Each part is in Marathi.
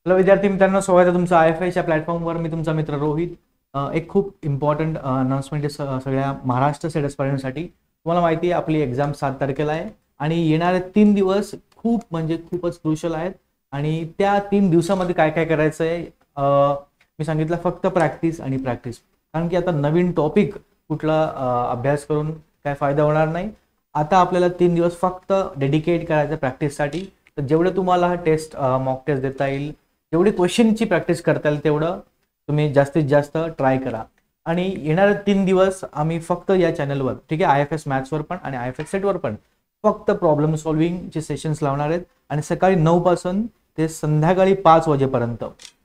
हॅलो विद्यार्थी मित्रांनो, स्वागत आहे तुमचं IFAच्या प्लॅटफॉर्मवर. मी तुमचा मित्र रोहित. एक खूप इम्पॉर्टंट अनाउन्समेंट आहे सगळ्या महाराष्ट्र सेट एस्पायरंटसाठी. तुम्हाला माहिती आहे आपली एक्झाम 7 तारखेला आहे आणि येणारे 3 दिवस खूप म्हणजे खूपच क्रुशियल आहेत. आणि त्या 3 दिवसामध्ये काय काय करायचं आहे, मी सांगितलं फक्त प्रॅक्टिस आणि प्रॅक्टिस. कारण की आता नवीन टॉपिक कुठला अभ्यास करून काय फायदा होणार नाही. आता आपल्याला 3 दिवस फक्त डेडिकेट करायचं प्रॅक्टिससाठी. तर जेवढं तुम्हाला टेस्ट मॉक टेस्ट देता येईल, जेवढी क्वेश्चनची प्रॅक्टिस करता येईल तेवढं तुम्ही जास्तीत जास्त ट्राय करा. आणि येणारे 3 दिवस आम्ही फक्त या चॅनलवर, ठीक आहे, IFS मॅथ्सवर पण आणि IFS सेटवर पण फक्त प्रॉब्लेम सॉल्व्हिंगचे सेशन्स लावणार आहेत. आणि सकाळी 9 पासून ते संध्याकाळी 5 वाजेपर्यंत,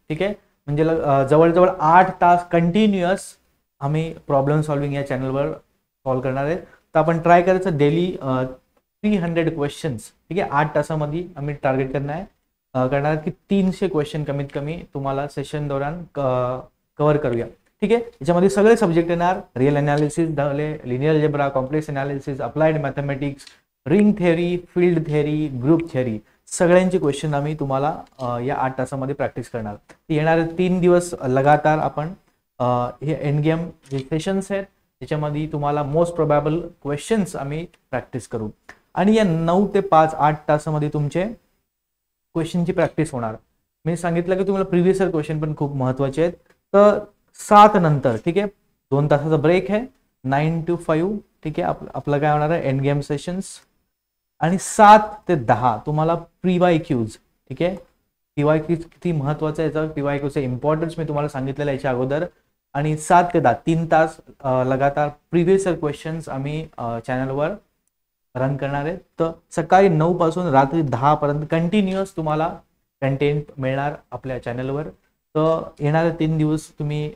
ठीक आहे, म्हणजे जवळजवळ 8 तास कंटिन्युअस आम्ही प्रॉब्लेम सॉल्व्हिंग या चॅनलवर सॉल्व्ह करणार आहेत. तर आपण ट्राय करायचं डेली 300 क्वेश्चन्स, ठीक आहे. 8 तासामध्ये आम्ही टार्गेट करणार की 300 क्वेश्चन कमीत कमी तुम्हाला सेशन दौरान कव्हर करूया, ठीक आहे. याच्यामध्ये सगळे सब्जेक्ट येणार. रिअल अनालिसिस झाले, linear algebra, complex analysis, applied mathematics, ring theory, field theory, group theory, सगळ्यांचे क्वेश्चन आम्ही तुम्हाला या 8 तासामध्ये प्रॅक्टिस करणार. येणारे 3 दिवस लगातार आपण हे एंड गेम जे सेशन्स आहेत त्याच्यामध्ये तुम्हाला मोस्ट प्रोबॅबल क्वेश्चन्स आम्ही प्रॅक्टिस करू. आणि या 9 ते 5 8 तासामध्ये तुमचे क्वेश्चनची प्रॅक्टिस होणार. मी सांगितलं की तुम्हाला प्रिव्हियस इयर क्वेश्चन पण खूप महत्त्वाचे आहेत. तर 7 नंतर, ठीक आहे, 2 तासाचा ब्रेक आहे, 9 to 5, ठीक आहे, आपलं काय होणार आहे एंड गेम सेशन्स. आणि 7 ते 10 तुम्हाला PYQs, ठीक आहे. PYQs किती महत्त्वाचं आहे, याचा PYQचं इम्पॉर्टन्स मी तुम्हाला सांगितलेलं आहे याच्या अगोदर. आणि 7 ते 10 3 तास लगातार प्रिव्हियस इयर क्वेश्चन्स आम्ही चॅनलवर रन करणार आहे. तर सकाळी 9 पासून रात्री 10 पर्यंत कंटिन्युअस तुम्हाला कंटेंट मिळणार आपल्या चॅनलवर. तर येणारे 3 दिवस तुम्ही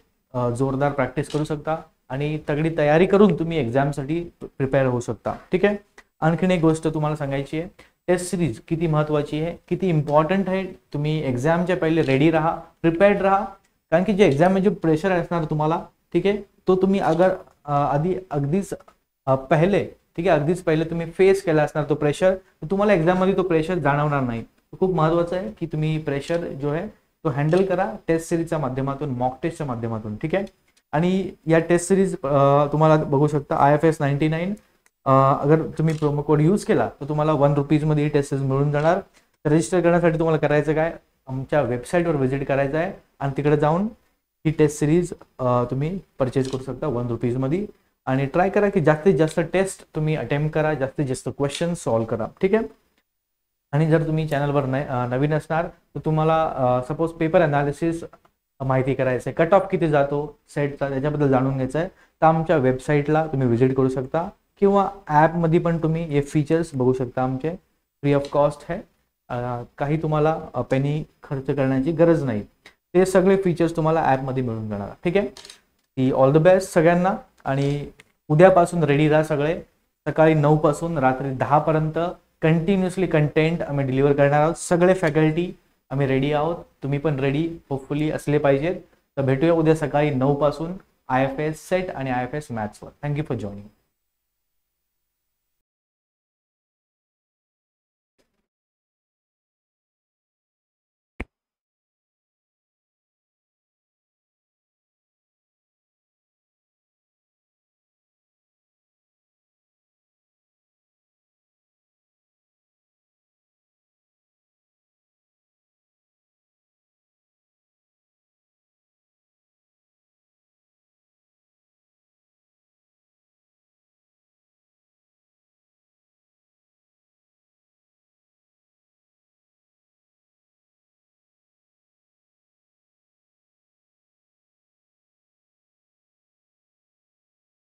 जोरदार प्रॅक्टिस करू शकता आणि तगडी तयारी करून तुम्ही एक्झामसाठी प्रिपेअर होऊ शकता, ठीक आहे. आणखीन एक गोष्ट तुम्हाला सांगायची आहे, टेस्ट सिरीज किती महत्त्वाची आहे, किती इम्पॉर्टंट आहे. तुम्ही एक्झामच्या पहिले रेडी राहा, प्रिपेअर्ड राहा. कारण की जे एक्झाम जे प्रेशर असणार तुम्हाला, ठीक आहे, तो तुम्ही अगर अगदीच पहिले, ठीक आहे, अगदीच पहिले तुम्ही फेस केला असणार तो प्रेशर, तर तुम्हाला एक्झाममध्ये तो प्रेशर जाणवणार नाही. खूप महत्त्वाचं आहे की तुम्ही प्रेशर जो आहे तो हँडल करा टेस्ट सिरीजच्या माध्यमातून, मॉक टेस्टच्या माध्यमातून, ठीक आहे. आणि या टेस्ट सिरीज तुम्हाला बघू शकता IFS 99. अगर तुम्ही प्रोमो कोड यूज केला तर तुम्हाला ₹1 मध्ये ही टेस्ट सिरीज मिळून जाणार. तर रजिस्टर करण्यासाठी तुम्हाला करायचं काय, आमच्या वेबसाईटवर व्हिजिट करायचं आहे आणि तिकडे जाऊन ही टेस्ट सिरीज तुम्ही परचेज करू शकता ₹1 मध्ये. आणि ट्राय करा की जास्तीत जास्त टेस्ट तुम्ही अटेम्प्ट करा, जास्तीत जास्त क्वेश्चन सॉल्व्ह करा, ठीक आहे. आणि जर तुम्ही चॅनलवर नवीन असणार तर तुम्हाला सपोज पेपर अनालिसिस माहिती करायचं आहे, कट ऑफ किती जातो सेटचा त्याच्याबद्दल जाणून घ्यायचं आहे, तर आमच्या वेबसाईटला तुम्ही व्हिजिट करू शकता किंवा ॲपमध्ये पण तुम्ही हे फीचर्स बघू शकता. आमचे फ्री ऑफ कॉस्ट आहे, काही तुम्हाला पेनी खर्च करण्याची गरज नाही. ते सगळे फीचर्स तुम्हाला ॲपमध्ये मिळून जाणार, ठीक आहे. ती ऑल द बेस्ट सगळ्यांना. आणि उद्यापासून रेडी राहा सगळे. सकाळी 9 पासून रात्री 10 पर्यंत कंटिन्युअसली कंटेंट आम्ही डिलिव्हर करणार आहोत. सगळे फॅकल्टी आम्ही रेडी आहोत, तुम्ही पण रेडी होपफुली असले पाहिजेत. तर भेटूया उद्या सकाळी 9 पासून IFS सेट आणि IFS मॅथ्सवर. Thank you for joining.